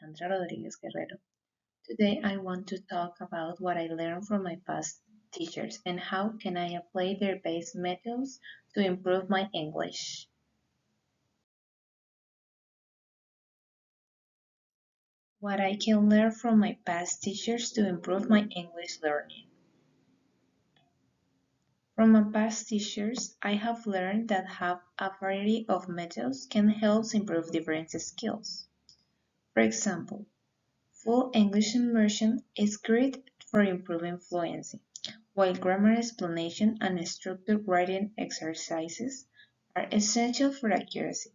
Alejandra Rodriguez Guerrero. Today I want to talk about what I learned from my past teachers and how can I apply their best methods to improve my English. What I can learn from my past teachers to improve my English learning. From my past teachers, I have learned that have a variety of methods can help improve different skills. For example, full English immersion is great for improving fluency, while grammar explanation and structured writing exercises are essential for accuracy.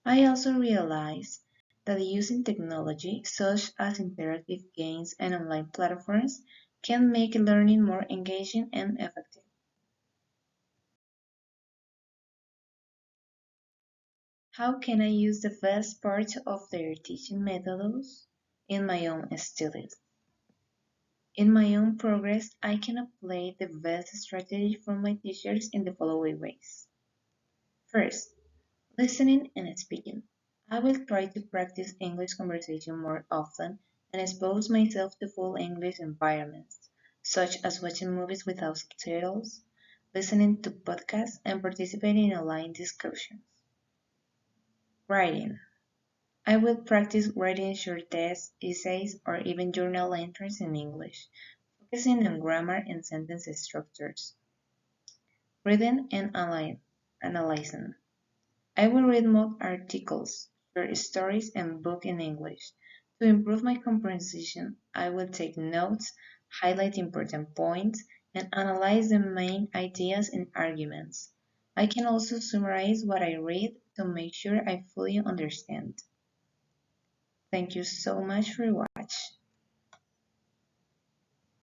I also realized that using technology such as interactive games and online platforms can make learning more engaging and effective. How can I use the best parts of their teaching methods in my own studies? In my own progress, I can apply the best strategy from my teachers in the following ways. First, listening and speaking. I will try to practice English conversation more often and expose myself to full English environments, such as watching movies without subtitles, listening to podcasts, and participating in online discussions. Writing. I will practice writing short tests, essays, or even journal entries in English, focusing on grammar and sentence structures. Reading and analyzing. I will read more articles, short stories, and books in English. To improve my comprehension, I will take notes, highlight important points, and analyze the main ideas and arguments. I can also summarize what I read to make sure I fully understand. Thank you so much for watching.